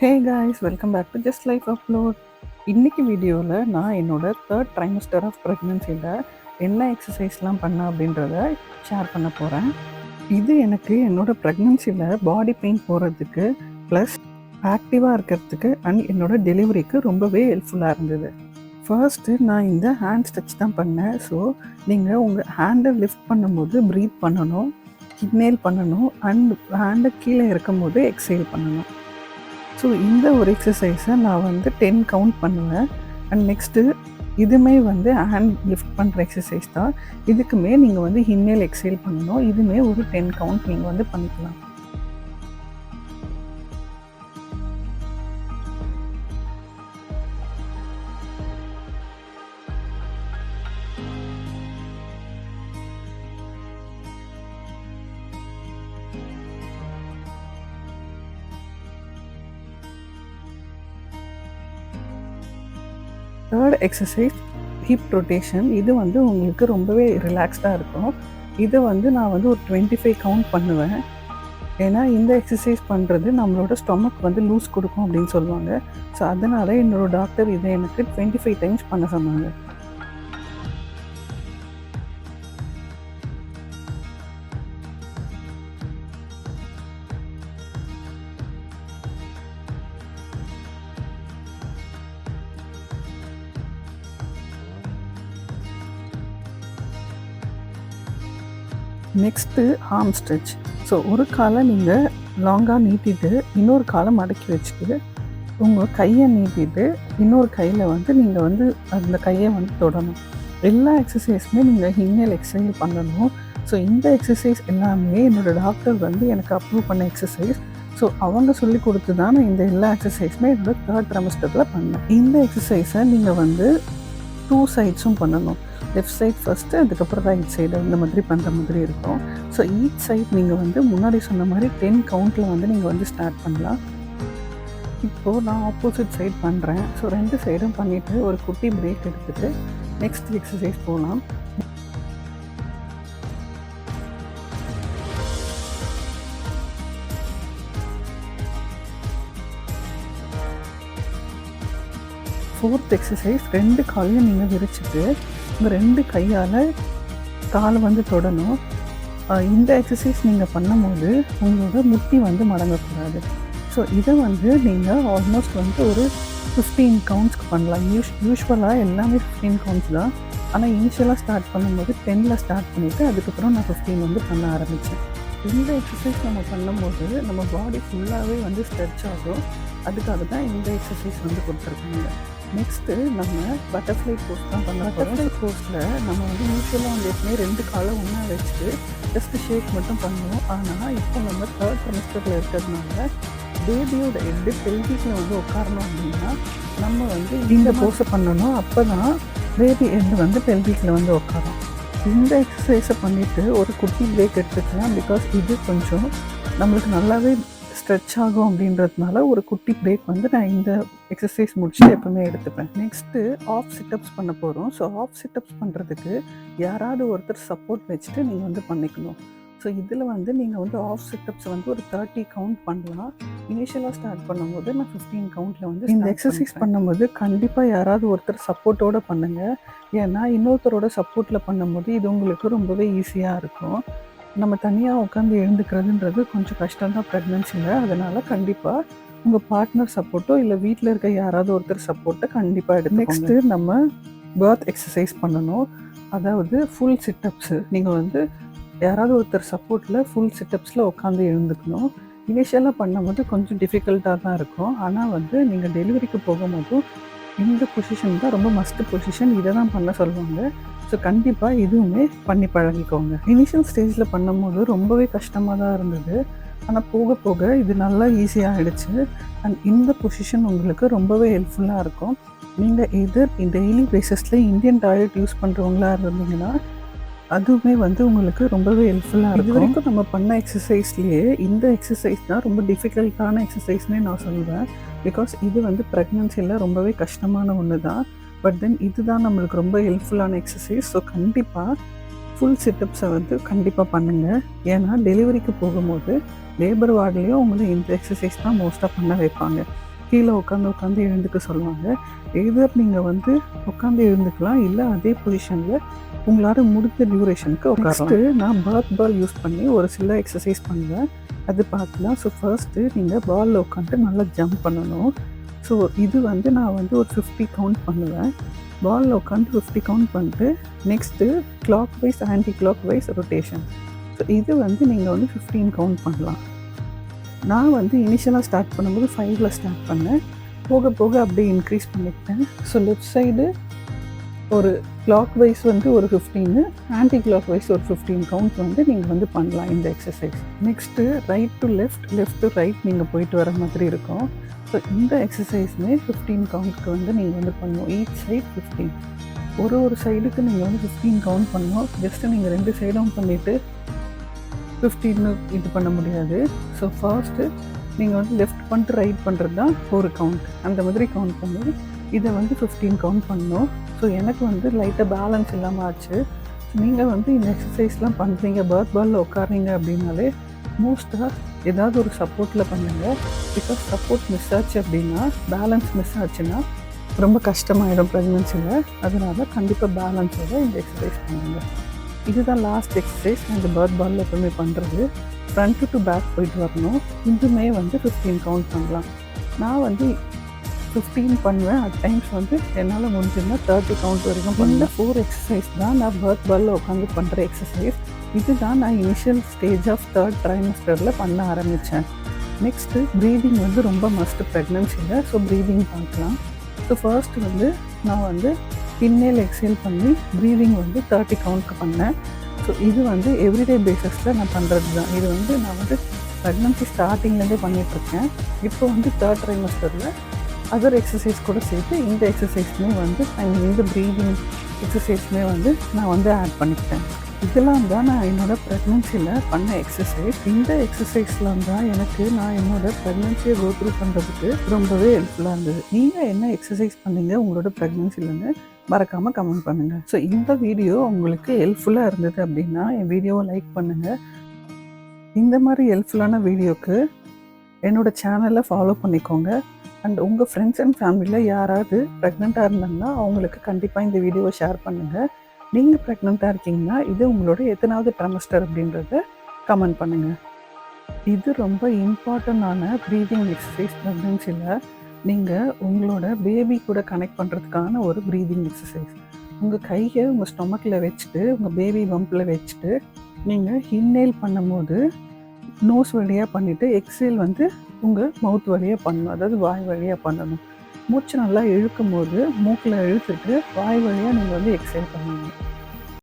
Hey guys, welcome back to just life upload. இன்றைக்கி வீடியோவில் நான் என்னோடய 3rd ட்ரைமஸ்டர் ஆஃப் ப்ரெக்னென்சியில் என்ன எக்ஸசைஸ்லாம் பண்ணேன் அப்படின்றத ஷேர் பண்ண போகிறேன். இது எனக்கு என்னோடய ப்ரெக்னென்சியில் பாடி பெயின் போகிறதுக்கு ப்ளஸ் ஆக்டிவாக இருக்கிறதுக்கு அண்ட் என்னோடய டெலிவரிக்கு ரொம்பவே ஹெல்ப்ஃபுல்லாக இருந்தது. ஃபர்ஸ்ட்டு நான் இந்த ஹேண்ட் ஸ்ட்ரெச் தான் பண்ணேன். ஸோ நீங்கள் உங்கள் ஹேண்டை லிஃப்ட் பண்ணும்போது ப்ரீத் பண்ணணும், இன்ஹேல் பண்ணணும் அண்ட் ஹேண்டை கீழே இருக்கும்போது எக்ஸேல் பண்ணணும். ஸோ இந்த ஒரு எக்ஸசைஸை நான் 10 கவுண்ட் பண்ணுவேன். அண்ட் நெக்ஸ்ட்டு இதுவுமே ஹேண்ட் லிஃப்ட் பண்ணுற எக்ஸசைஸ் தான். இதுக்குமே நீங்கள் இன்ஹேல் எக்ஸேல் பண்ணணும். இதுவுமே ஒரு 10 கவுண்ட் நீங்கள் பண்ணிக்கலாம். Third exercise hip rotation. இது உங்களுக்கு ரொம்பவே ரிலாக்ஸ்டாக இருக்கும். இதை நான் ஒரு 25 கவுண்ட் பண்ணுவேன். ஏன்னா இந்த எக்ஸசைஸ் பண்ணுறது நம்மளோட ஸ்டொமக் லூஸ் கொடுக்கும் அப்படின்னு சொல்லுவாங்க. ஸோ அதனால் என்னோடய டாக்டர் இதை எனக்கு 25 டைம்ஸ் பண்ண சொன்னாங்க. Next arm stretch. ஸோ ஒரு காலை நீங்கள் லாங்காக நீட்டிட்டு இன்னொரு காலை மடக்கி வச்சுட்டு உங்கள் கையை நீட்டிட்டு இன்னொரு கையில் நீங்கள் அந்த கையை தொடணும். எல்லா எக்ஸசைஸுமே நீங்கள் இன்ஹேல் எக்ஸசைஸ் பண்ணணும். ஸோ இந்த எக்ஸசைஸ் எல்லாமே என்னோடய டாக்டர் எனக்கு அப்ரூவ் பண்ண எக்ஸசைஸ். ஸோ அவங்க சொல்லி கொடுத்து தான் நான் இந்த எல்லா எக்ஸசைஸுமே என்னோடய 3rd ட்ரைமஸ்டரில் பண்ணேன். இந்த எக்ஸசைஸை நீங்கள் 2 சைட்ஸும் பண்ணணும். லெஃப்ட் சைட் ஃபஸ்ட்டு, அதுக்கப்புறம் ரைட் சைடு இந்த மாதிரி பண்ணுற மாதிரி இருக்கும். ஸோ ஈச் சைட் நீங்கள் முன்னாடி சொன்ன மாதிரி 10 கவுண்ட்டில் நீங்கள் ஸ்டார்ட் பண்ணலாம். இப்போது நான் ஆப்போசிட் சைட் பண்ணுறேன். ஸோ 2 சைடும் பண்ணிவிட்டு ஒரு குட்டி பிரேக் எடுத்துகிட்டு நெக்ஸ்ட் எக்ஸசைஸ் போகலாம். ஃபோர்த் எக்ஸசைஸ் 2 காலையும் நீங்கள் விரிச்சிட்டு உங்கள் 2 கையால் காலை தொடணும். இந்த எக்ஸசைஸ் நீங்கள் பண்ணும்போது உங்களோட முட்டி மடங்கக்கூடாது. ஸோ இதை நீங்கள் ஆல்மோஸ்ட் ஒரு 15 கவுண்ட்ஸ்க்கு பண்ணலாம். யூஸ்வலாக எல்லாமே 15 கவுண்ட்ஸ் தான். ஆனால் இனிஷியலாக ஸ்டார்ட் பண்ணும்போது 10ல் ஸ்டார்ட் பண்ணிவிட்டு அதுக்கப்புறம் நான் 15 பண்ண ஆரம்பித்தேன். இந்த எக்ஸசைஸ் நம்ம பண்ணும்போது நம்ம பாடி ஃபுல்லாகவே ஸ்ட்ரெச் ஆகும். அதுக்காக தான் இந்த எக்ஸசைஸ் கொடுத்துருக்காங்க. நெக்ஸ்ட்டு நம்ம பட்டர்ஃப்ளை போஸ்ட் தான் பண்ண போகிறோம். பட்டர்ஃப்ளை போஸ்ட்டில் நம்ம யூஸ்வலாக எப்பவுமே 2 காலை ஒன்றா வச்சுட்டு ஜஸ்ட் ஷேக் மட்டும் பண்ணுவோம். ஆனால் இப்போ நம்ம 3rd ட்ரைமஸ்டரில் இருக்கிறதுனால பேபியோட ஹெட்டு பெல்விக்கில் உட்காரணும் அப்படின்னா நம்ம இந்த போஸை பண்ணணும். அப்போ தான் பேபி ஹெட்டு பெல்விக்கில் உட்காரும். இந்த எக்ஸசைஸை பண்ணிவிட்டு ஒரு குட்டி பிரேக் எடுத்துக்கலாம். பிகாஸ் இது கொஞ்சம் நம்மளுக்கு நல்லாவே ஸ்ட்ரெச் ஆகும் அப்படின்றதுனால ஒரு குட்டி பிரேக் நான் இந்த எக்ஸசைஸ் முடிச்சுட்டு எப்பவுமே எடுத்துப்பேன். நெக்ஸ்ட்டு ஆஃப் சிட்டப்ஸ் பண்ண போகிறோம். ஸோ ஆஃப் சிட்டப்ஸ் பண்ணுறதுக்கு யாராவது ஒருத்தர் சப்போர்ட் வச்சுட்டு நீங்கள் பண்ணிக்கணும். ஸோ இதில் நீங்கள் ஆஃப் சிட்டப்ஸ் ஒரு 30 கவுண்ட் பண்ணலாம். இனிஷியலாக ஸ்டார்ட் பண்ணும்போது நான் 15 கவுண்ட்டில் இந்த எக்ஸசைஸ் பண்ணும்போது கண்டிப்பாக யாராவது ஒருத்தர் சப்போர்ட்டோடு பண்ணுங்கள். ஏன்னா இன்னொருத்தரோட சப்போர்ட்டில் பண்ணும்போது இது உங்களுக்கு ரொம்பவே ஈஸியாக இருக்கும். நம்ம தனியாக உட்காந்து எழுந்துக்கிறதுன்றது கொஞ்சம் கஷ்டம் தான் ப்ரெக்னென்சியில். அதனால் கண்டிப்பாக உங்கள் பார்ட்னர் சப்போர்ட்டோ இல்லை வீட்டில் இருக்க யாராவது ஒருத்தர் சப்போர்ட்டை கண்டிப்பாக எடுத்து. நெக்ஸ்ட்டு நம்ம பர்த் எக்ஸசைஸ் பண்ணணும். அதாவது ஃபுல் சிட்டப்ஸு. நீங்கள் யாராவது ஒருத்தர் சப்போர்ட்டில் ஃபுல் சிட்டப்ஸில் உட்காந்து எழுந்துக்கணும். இனிஷியலாக பண்ணும்போது கொஞ்சம் டிஃபிகல்ட்டாக தான் இருக்கும். ஆனால் நீங்கள் டெலிவரிக்கு போகும்போதும் இந்த பொசிஷன் தான் ரொம்ப மஸ்ட் பொசிஷன். இதை தான் பண்ண சொல்லுவாங்க. ஸோ கண்டிப்பாக இதுவுமே பண்ணி பழகிக்கோங்க. இனிஷியல் ஸ்டேஜில் பண்ணும்போது ரொம்பவே கஷ்டமாக தான் இருந்தது. ஆனால் போக போக இது நல்லா ஈஸியாக ஆகிடுச்சு. அண்ட் இந்த பொசிஷன் உங்களுக்கு ரொம்பவே ஹெல்ப்ஃபுல்லாக இருக்கும். நீங்கள் எதர் டெய்லி பேசிஸில் இந்தியன் டாய்லெட் யூஸ் பண்ணுறவங்களா இருந்தீங்கன்னா அதுவுமே உங்களுக்கு ரொம்பவே ஹெல்ப்ஃபுல்லாக இருக்கும். இது வரைக்கும் நம்ம பண்ண எக்ஸசைஸ்லேயே இந்த எக்ஸசைஸ் தான் ரொம்ப டிஃபிகல்ட்டான எக்ஸசைஸ்னே நான் சொல்லுவேன். பிகாஸ் இது ப்ரெக்னென்சியில் ரொம்பவே கஷ்டமான ஒன்று தான். பட் தென் இதுதான் நம்மளுக்கு ரொம்ப ஹெல்ப்ஃபுல்லான எக்ஸசைஸ். ஸோ கண்டிப்பாக ஃபுல் சிட்டப்ஸை கண்டிப்பாக பண்ணுங்கள். ஏன்னா டெலிவரிக்கு போகும்போது லேபர் வார்ட்லேயும் உங்களை இந்த எக்ஸசைஸ் தான் மோஸ்ட்டாக பண்ண வைப்பாங்க. கீழே உட்காந்து எழுந்துக்க சொல்லுவாங்க. எதர் நீங்கள் வந்து உட்காந்து எழுந்துக்கலாம், இல்லை அதே பொசிஷனில் உங்களால் முடிஞ்ச டியூரேஷனுக்கு உட்காரலாம். நான் பேர்த் பால் யூஸ் பண்ணி ஒரு சில எக்ஸசைஸ் பண்ணுவேன், அது பார்க்கலாம். ஸோ ஃபர்ஸ்ட்டு நீங்கள் பாலில் உட்காந்துட்டு நல்லா ஜம்ப் பண்ணணும். ஸோ இது வந்து நான் வந்து ஒரு 50 கவுண்ட் பண்ணுவேன். பாலில் உட்காந்து 50 கவுண்ட் பண்ணிட்டு next clockwise anticlockwise வைஸ் ரொட்டேஷன். ஸோ இது வந்து நீங்கள் வந்து 15 கவுண்ட் பண்ணலாம். நான் வந்து இனிஷியலாக ஸ்டார்ட் பண்ணும்போது 5ல் ஸ்டார்ட் பண்ணேன், போக போக அப்படியே இன்க்ரீஸ் பண்ணிக்கிட்டேன். ஸோ லெஃப்ட் சைடு ஒரு கிளாக் வைஸ் வந்து ஒரு 15, ஆன்டி கிளாக் வைஸ் ஒரு 15 கவுண்ட் வந்து நீங்கள் வந்து பண்ணலாம் இந்த exercise. Next right to left, left to right நீங்கள் போயிட்டு வர மாதிரி இருக்கும். ஸோ இந்த எக்ஸசைஸுமே 15 கவுண்ட்க்கு வந்து நீங்கள் வந்து பண்ணணும். ஈச் சைட் 15, ஒரு சைடுக்கு நீங்கள் வந்து 15 கவுண்ட் பண்ணணும். ஜஸ்ட்டு நீங்கள் 2 சைடும் பண்ணிவிட்டு 15 இது பண்ண முடியாது. ஸோ ஃபர்ஸ்ட்டு நீங்கள் வந்து லெஃப்ட் பண்ணிட்டு ரைட் பண்ணுறது தான் ஒரு கவுண்ட், அந்த மாதிரி கவுண்ட் பண்ணி இதை வந்து 15 கவுண்ட் பண்ணணும். ஸோ எனக்கு வந்து லைட்டாக பேலன்ஸ் இல்லாமல் ஆச்சு. நீங்கள் வந்து இந்த எக்ஸசைஸ்லாம் பண்ணுறீங்க, பேர்த் பாலில் உட்காறீங்க அப்படின்னாலே மோஸ்ட்டாக ஏதாவது ஒரு சப்போர்ட்டில் பண்ணுங்கள். பிகாஸ் சப்போர்ட் மிஸ் ஆச்சு அப்படின்னா, பேலன்ஸ் மிஸ் ஆச்சுன்னா ரொம்ப கஷ்டமாயிடும் ப்ரெக்னென்சியில். அதனால் கண்டிப்பாக பேலன்ஸோட இந்த எக்ஸசைஸ் பண்ணுங்கள். இதுதான் லாஸ்ட் எக்ஸசைஸ் நான் இந்த பேர்த் பாலில் எப்பவுமே பண்ணுறது. ஃப்ரண்ட்டு டு பேக் போயிட்டு வரணும். இதுவுமே வந்து 15 கவுண்ட் பண்ணலாம். நான் வந்து 15 பண்ணுவேன். அட் டைம்ஸ் வந்து என்னால் முடிஞ்சிருந்தா 30 கவுண்ட் வரைக்கும் பண்ணல. 4 எக்ஸசைஸ் தான் நான் பேர்த் பாலில் உட்காந்து பண்ணுற எக்ஸசைஸ். இதுதான் நான் இனிஷியல் ஸ்டேஜ் ஆஃப் 3rd ட்ரைமஸ்டரில் பண்ண ஆரம்பித்தேன். நெக்ஸ்ட்டு ப்ரீதிங் வந்து ரொம்ப மஸ்ட்டு ப்ரெக்னென்சியில். ஸோ ப்ரீதிங் பார்க்கலாம். ஸோ ஃபர்ஸ்ட் வந்து நான் வந்து இன்ஹேல் எக்ஸேல் பண்ணி ப்ரீதிங் வந்து 30 கவுண்ட்க்கு பண்ணேன். ஸோ இது வந்து எவ்ரிடே பேசிஸில் நான் பண்ணுறது தான். இது வந்து நான் வந்து ப்ரெக்னன்சி ஸ்டார்டிங்லேருந்தே பண்ணிகிட்ருக்கேன். இப்போ வந்து 3rd ட்ரைமஸ்டரில் அதர் எக்ஸசைஸ் கூட சேர்த்து இந்த எக்ஸசைஸ்மே வந்து இந்த ப்ரீதிங் எக்ஸசைஸ்மே வந்து நான் வந்து ஆட் பண்ணிக்கிட்டேன். இதெல்லாம் தான் நான் என்னோடய ப்ரெக்னன்சியில் பண்ண எக்ஸசைஸ். இந்த எக்ஸசைஸ்லாம் தான் நான் என்னோடய ப்ரெக்னன்சியை கோ த்ரூ பண்ணுறதுக்கு ரொம்பவே ஹெல்ப்ஃபுல்லாக இருந்தது. நீங்கள் என்ன எக்ஸசைஸ் பண்ணீங்க உங்களோட ப்ரெக்னன்சிலன்னு மறக்காமல் கமெண்ட் பண்ணுங்கள். ஸோ இந்த வீடியோ உங்களுக்கு ஹெல்ப்ஃபுல்லாக இருந்தது அப்படின்னா என் வீடியோவை லைக் பண்ணுங்கள். இந்த மாதிரி ஹெல்ப்ஃபுல்லான வீடியோக்கு என்னோடய சேனலை ஃபாலோ பண்ணிக்கோங்க. அண்ட் உங்கள் ஃப்ரெண்ட்ஸ் அண்ட் ஃபேமிலியில் யாராவது ப்ரெக்னெண்ட்டாக இருந்தாங்கன்னா அவங்களுக்கு கண்டிப்பாக இந்த வீடியோவை ஷேர் பண்ணுங்கள். நீங்கள் ப்ரெக்னெண்ட்டாக இருக்கீங்கன்னா இது உங்களோட எத்தனாவது ட்ரைமஸ்டர் அப்படின்றத கமெண்ட் பண்ணுங்கள். இது ரொம்ப இம்பார்ட்டண்டான ப்ரீதிங் எக்ஸசைஸ் ப்ரெக்னன்சியில். நீங்கள் உங்களோட பேபி கூட கனெக்ட் பண்ணுறதுக்கான ஒரு ப்ரீதிங் எக்ஸசைஸ். உங்கள் கையை உங்கள் ஸ்டொமக்கில் வச்சுட்டு உங்கள் பேபி பம்பில் வச்சுட்டு நீங்கள் இன்ஹேல் பண்ணும்போது நோஸ் வழியாக பண்ணிவிட்டு எக்ஸேல் வந்து உங்கள் மவுத் வழியாக பண்ணணும், அதாவது வாய் வழியாக பண்ணணும். மூச்சு நல்லா இழுக்கும் போது மூக்கில் இழுத்துட்டு வாய் வழியாக நீங்கள் வந்து எக்ஸேல் பண்ணணும்.